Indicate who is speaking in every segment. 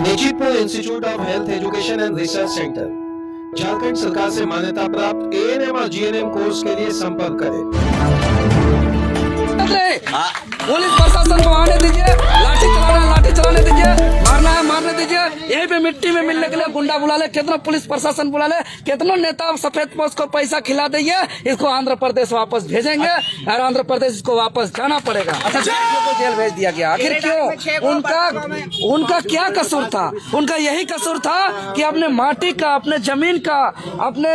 Speaker 1: निजीपुर institute of health education and research centre Jharkhand सरकार से मान्यता प्राप्त एएनएम और जीएनएम कोर्स के लिए संपर्क करें।
Speaker 2: पुलिस प्रशासन को आने दीजिए, लाठी चलाने दीजिए, मारना है मारने दीजिए। यहीं पे मिट्टी में मिलने के लिए गुंडा बुला ले, कितना पुलिस प्रशासन बुला ले, कितनों नेता सफेद पोस्ट को पैसा खिला देंगे, इसको आंध्र प्रदेश वापस भेजेंगे और आंध्र प्रदेश इसको वापस जाना पड़ेगा। अच्छा, जेल भेज दिया गया, आखिर क्यों? उनका क्या कसूर था? उनका यही कसूर था कि अपने माटी का, अपने जमीन का, अपने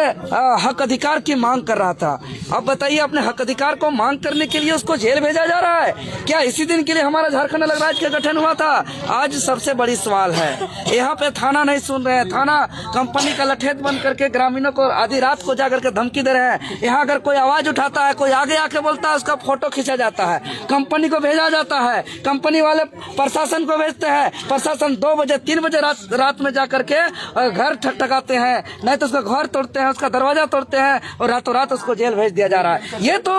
Speaker 2: हक अधिकार की मांग कर रहा था। अब बताइए, अपने हक अधिकार को मांग करने के लिए उसको जेल भेजा जा रहा है क्या? इसी दिन के लिए हमारा झारखंड अलग राज्य का गठन हुआ था। आज सबसे बड़ी सवाल है, यहाँ पे थाना नहीं सुन रहे हैं। थाना कंपनी का लठेत बन करके ग्रामीणों को आधी रात को जाकर के धमकी दे रहे हैं। यहाँ अगर कोई आवाज उठाता है, कोई आगे आके बोलता है, उसका फोटो खींचा जाता है, कंपनी को भेजा जाता है, कंपनी वाले प्रशासन को भेजते हैं, प्रशासन 2 बजे 3 बजे रात में जाकर के घर ठकठकाते हैं, नहीं तो उसका घर तोड़ते हैं, उसका दरवाजा तोड़ते हैं और रातों रात उसको जेल भेज दिया जा रहा है। ये तो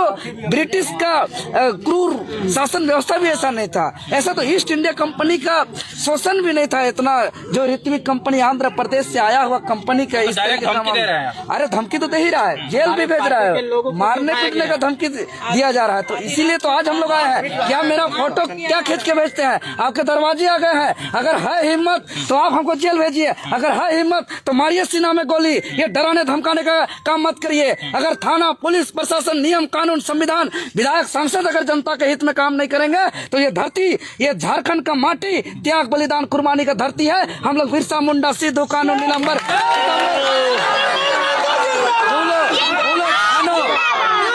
Speaker 2: ब्रिटिश का क्रूर शासन व्यवस्था भी ऐसा नहीं था, ऐसा तो ईस्ट इंडिया कंपनी का शोषण भी नहीं था इतना, जो ऋत्विक कंपनी आंध्र प्रदेश से आया हुआ कंपनी का इस तरह के अरे धमकी तो दे ही रहा है, जेल भी भेज रहा है, मारने पीटने का धमकी दिया जा रहा है। तो इसीलिए तो आज हम लोग आए हैं। क्या मेरा फोटो क्या खींच के भेजते हैं? आपके दरवाजे आ गए हैं। अगर है हिम्मत तो आप हमको जेल भेजिए, अगर है हिम्मत तो मारिए सीना में गोली। ये डराने धमकाने का काम मत करिए। अगर थाना, पुलिस प्रशासन, नियम कानून, संविधान, विधायक, सांसद अगर जनता के हित में काम नहीं करेंगे तो ये धरती, ये झारखंड का माटी त्याग बलिदान कुर्बानी का धरती है। हम लोग बिरसा मुंडा, सिद्धू कानू, नीलंबर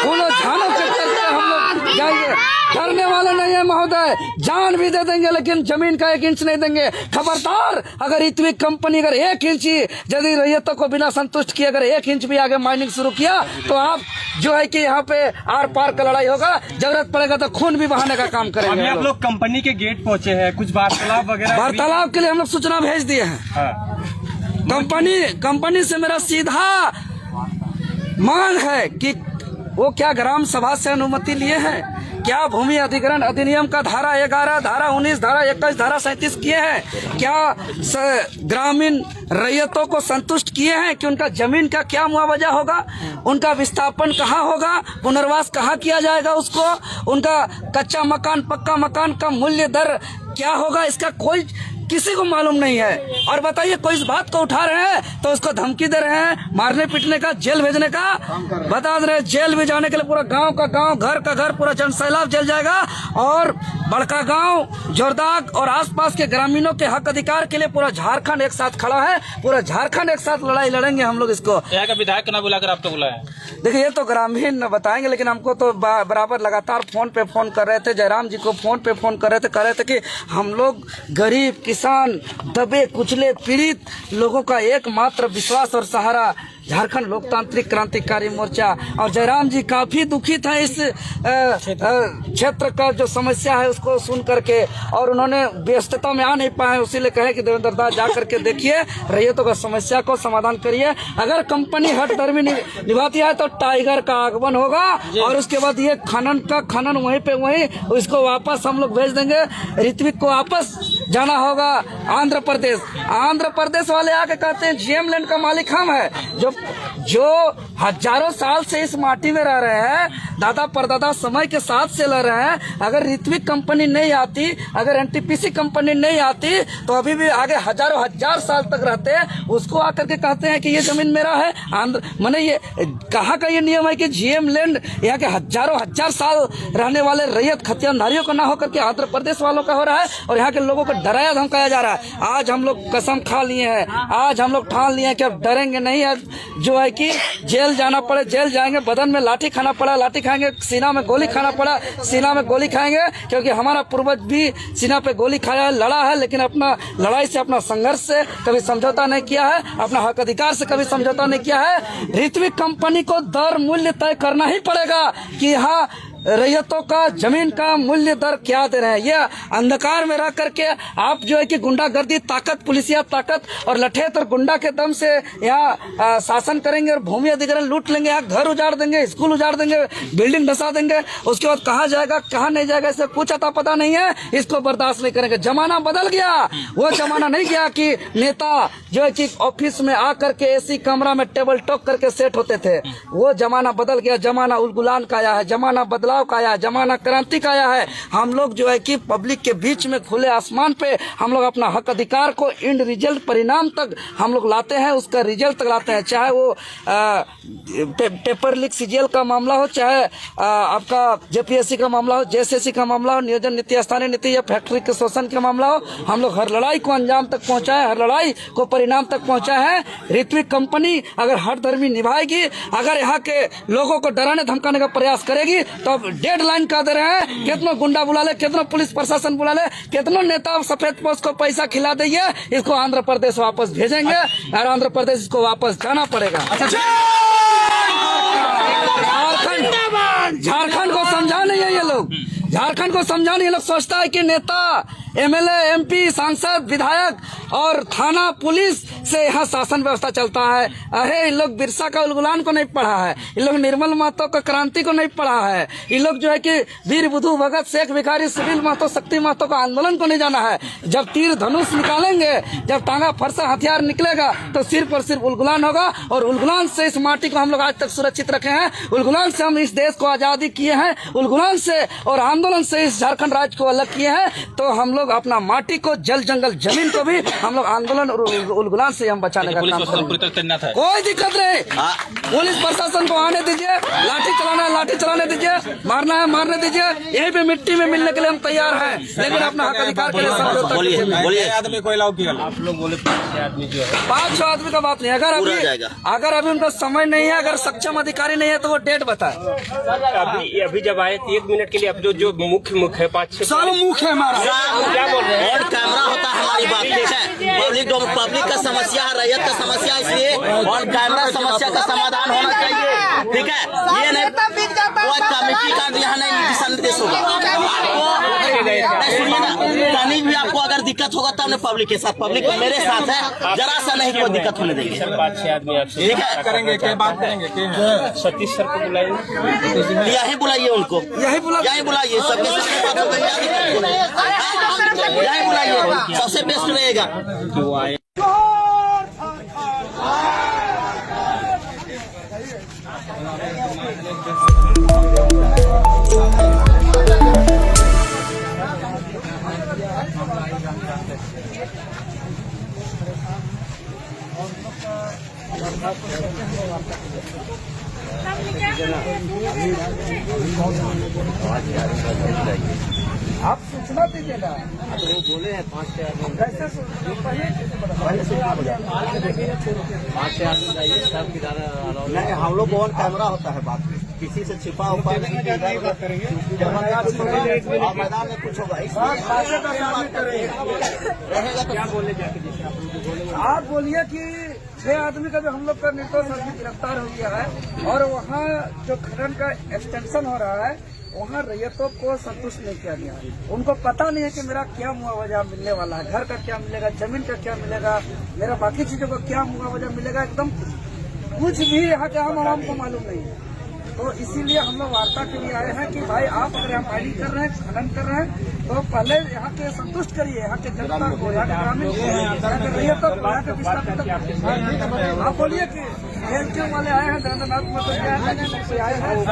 Speaker 2: बोलो झानो करके हम लोग जाएंगे। करने वाले नहीं है महोदय, जान भी दे देंगे लेकिन जमीन का 1 इंच नहीं देंगे। खबरदार, अगर ऋत्विक कंपनी अगर 1 इंच यदि रैयतों को बिना संतुष्ट किए अगर 1 इंच भी आगे माइनिंग शुरू किया तो आप जो है कि यहाँ पे आर पार का लड़ाई होगा, जरूरत पड़ेगा तो खून भी बहाने का काम करेंगे।
Speaker 3: अभी आप लोग कंपनी के गेट पहुंचे हैं, कुछ वार्तालाप वगैरह?
Speaker 2: वार्तालाप के लिए हम लोग सूचना भेज दिए हैं।
Speaker 3: हाँ।
Speaker 2: कंपनी से मेरा सीधा मांग है कि वो क्या ग्राम सभा से अनुमति लिए हैं, क्या भूमि अधिग्रहण अधिनियम का धारा 11, धारा 19, धारा 21, धारा 37 किए हैं, क्या ग्रामीण रैयतों को संतुष्ट किए हैं कि उनका जमीन का क्या मुआवजा होगा, उनका विस्थापन कहाँ होगा, पुनर्वास कहाँ किया जाएगा उसको, उनका कच्चा मकान, पक्का मकान का मूल्य दर क्या होगा, इसका कोई किसी को मालूम नहीं है। और बताइए, कोई इस बात को उठा रहे हैं तो उसको धमकी दे रहे हैं, मारने पीटने का, जेल भेजने का। बता दे रहे हैं, जेल भी जाने के लिए पूरा गांव का गांव, घर का घर, पूरा जनसैलाब जेल जाएगा। और बड़का गांव, जोरदाग और आसपास के ग्रामीणों के हक अधिकार के लिए पूरा झारखंड एक साथ खड़ा है, पूरा झारखंड एक साथ लड़ाई लड़ेंगे हम लोग इसको।
Speaker 3: यहाँ का विधायक ना बुलाकर आप तो बुलाया?
Speaker 2: देखिए, ये तो ग्रामीण बताएंगे, लेकिन हमको तो बराबर लगातार फोन पे फोन कर रहे थे, जयराम जी को फोन पे फोन कर रहे थे, कह रहे थे कि हम लोग गरीब, किसान, दबे कुचले, पीड़ित लोगों का एकमात्र विश्वास और सहारा झारखंड लोकतांत्रिक क्रांतिकारी मोर्चा। और जयराम जी काफी दुखित है इस क्षेत्र का जो समस्या है उसको सुन करके, और उन्होंने व्यस्तता में आ नहीं पाए, उसीलिए कहे कि देवेंद्र दास जा करके देखिए, रैयतों का समस्या को समाधान करिए। अगर कंपनी हठधर्मी निभाती है तो टाइगर का आगमन होगा और उसके बाद ये खनन वहीं पे वहीं उसको वापस हम लोग भेज देंगे। ऋत्विक को वापस जाना होगा आंध्र प्रदेश वाले आके कहते हैं जीएम लैंड का मालिक हम है, जो हजारों साल से इस माटी में रह रहे हैं, दादा परदादा समय के साथ से लड़ रहे हैं। अगर ऋत्विक कंपनी नहीं आती, अगर एनटीपीसी कंपनी नहीं आती तो अभी भी आगे हजारों हजार साल तक रहते हैं। उसको आकर के कहते हैं कि ये जमीन मेरा है। माने ये कहाँ का ये नियम है कि जीएम लैंड यहाँ के हजारों हजार साल रहने वाले रैयत खतियानधारियों को ना होकर के आंध्र प्रदेश वालों का हो रहा है और यहाँ के लोगों को डराया धमकाया जा रहा है। आज हम लोग कसम खा लिए हैं, आज हम लोग ठान लिए हैं कि अब डरेंगे नहीं। अब जो है कि जेल जाना पड़े जेल जाएंगे, बदन में लाठी खाना पड़ा लाठी खाएंगे, सीना में गोली खाना पड़ा सीना में गोली खाएंगे, क्योंकि हमारा पूर्वज भी सीना पे गोली खाया है, लड़ा है, लेकिन अपना लड़ाई से, अपना संघर्ष से कभी समझौता नहीं किया है, अपना हक अधिकार से कभी समझौता नहीं किया है। ऋत्विक कंपनी को दर मूल्य तय करना ही पड़ेगा कि यहाँ रैयतों का जमीन का मूल्य दर क्या दे रहे हैं। ये अंधकार में रह करके आप जो है कि गुंडागर्दी ताकत, पुलिसिया ताकत और लठेत और गुंडा के दम से यहाँ शासन करेंगे और भूमि अधिग्रहण लूट लेंगे, यहाँ घर उजाड़ देंगे, स्कूल उजाड़ देंगे, बिल्डिंग धसा देंगे। उसके बाद कहाँ जाएगा कहाँ नहीं जाएगा इसे कुछ अता पता नहीं है। इसको बर्दाश्त नहीं करेंगे। जमाना बदल गया। वो जमाना नहीं गया कि नेता जो है कि ऑफिस में आकर के एसी कमरा में टेबल टॉक करके सेट होते थे। वो जमाना बदल गया। जमाना उलगुलान का आया है, जमाना बदलाव का आया है, जमाना क्रांति का आया है। हम लोग जो है कि पब्लिक के बीच में खुले आसमान पे हम लोग अपना हक अधिकार को इंड रिजल्ट परिणाम तक हम लोग लाते हैं, उसका रिजल्ट तक लाते हैं। चाहे वो पेपर लीक सीजीएल का मामला हो, चाहे आपका जेपीएससी का मामला हो, जेएसएससी का मामला हो, नियोजन नीति, स्थानीय नीति या फैक्ट्री के शोषण का मामला हो, हम लोग हर लड़ाई को अंजाम तक पहुंचाए, हर लड़ाई को परिणाम तक पहुंचाए हैं। ऋत्विक कंपनी अगर हर धर्मी निभाएगी, अगर यहाँ के लोगों को डराने धमकाने का प्रयास करेगी तो अब डेडलाइन कर दे रहे हैं। कितना गुंडा बुला ले, कितना पुलिस प्रशासन बुला ले, कितना नेता सफेद पोस्ट को पैसा खिला देंगे, इसको आंध्र प्रदेश वापस भेजेंगे और आंध्र प्रदेश इसको वापस जाना पड़ेगा। झारखंड को समझा नहीं है ये लोग, झारखंड को समझा नहीं। ये लोग सोचता है कि नेता, एमएलए, एमपी, सांसद, विधायक और थाना पुलिस से यहाँ शासन व्यवस्था चलता है। अरे इन लोग बिरसा का उलगुलान को नहीं पढ़ा है, इन लोग निर्मल महतो का क्रांति को नहीं पढ़ा है, इन लोग जो है कि वीर बुधु भगत, शेख भिखारी, सुनील महतो, शक्ति महतो का आंदोलन को नहीं जाना है। जब तीर धनुष निकालेंगे, जब टांगा फरसा हथियार निकलेगा तो सिर्फ और सिर्फ उलगुलान होगा। और उलगुलान से इस माटी को हम लोग आज तक सुरक्षित रखे हैं, उलगुलान से हम इस देश को आजादी किए हैं, उलगुलान से और आंदोलन से इस झारखंड राज्य को अलग किए हैं। तो हम लोग अपना माटी को, जल जंगल जमीन को भी हम लोग आंदोलन और उलगुलान से हम बचाने का काम करेंगे। कोई दिक्कत नहीं, पुलिस प्रशासन को आने दीजिए, लाठी चलाना है लाठी चलाने दीजिए, मारना है मारने दीजिए। यहीं पे मिट्टी में मिलने के लिए हम तैयार हैं, लेकिन अपना हक अधिकार के लिए
Speaker 3: आदमी को अलाउ किया। आप लोग बोले 5 आदमी जो है,
Speaker 2: 5-6 आदमी का बात नहीं। अगर अभी उनका समय नहीं है, अगर सक्षम अधिकारी नहीं है तो वो डेट बताए।
Speaker 3: अभी जब आए 1 मिनट के लिए अब जो मुख्य है 5-6
Speaker 2: सब मुख्य है हमारा।
Speaker 3: क्या बोल रहे हैं?
Speaker 4: और कैमरा होता है हमारी बात, ठीक है। पब्लिक का समस्या है, रैयत का समस्या, इसलिए और कैमरा समस्या का समाधान होना चाहिए, ठीक है। ये नहीं कोई कमेटी का यहाँ नहीं दिशा निर्देश होगा। कहीं भी आपको अगर दिक्कत होगा तो हमने पब्लिक के साथ, पब्लिक मेरे साथ है, जरा सा नहीं कोई दिक्कत होने देंगे।
Speaker 3: 5-6 आदमी आपसे
Speaker 4: ठीक है,
Speaker 3: करेंगे, क्या बात करेंगे? सतीश सर को बुलाइए,
Speaker 4: यही बुलाइए उनको, यही बुलाइए, सबके साथ बात होगी, यही बुलाइए, सबसे बेस्ट रहेगा।
Speaker 3: क्यों आए?
Speaker 2: आप सूचना दीजिएगा। तो वो बोले हैं 5-6 आदमी, कैसे 5-6 आदमी
Speaker 4: नहीं, हम लोग ऑन कैमरा होता है, बात किसी से छिपा हुआ नहीं। मैदान में कुछ होगा
Speaker 2: आप बोलिए कि 6 आदमी का जो हम लोग का निर्दोष आदमी गिरफ्तार हो गया है और वहाँ जो खनन का एक्सटेंशन हो रहा है वहाँ रैयतों को संतुष्ट नहीं किया गया। उनको पता नहीं है कि मेरा क्या मुआवजा मिलने वाला है, घर का क्या मिलेगा, जमीन का क्या मिलेगा, मेरा बाकी चीजों का क्या मुआवजा मिलेगा, एकदम कुछ भी यहाँ के आम आवाम को मालूम नहीं है। तो इसीलिए हम लोग वार्ता के लिए आए हैं कि भाई आप अगर यहाँ माइनिंग कर रहे हैं, खनन कर रहे हैं, तो पहले यहाँ के संतुष्ट करिए, यहाँ के जनता को, यहाँ के ग्रामीण को, यहाँ के रैयतों को, यहाँ के विस्थापित। आप बोलिए कि एलके वाले आए हैं, धर्मनाथ मतलब आए हैं।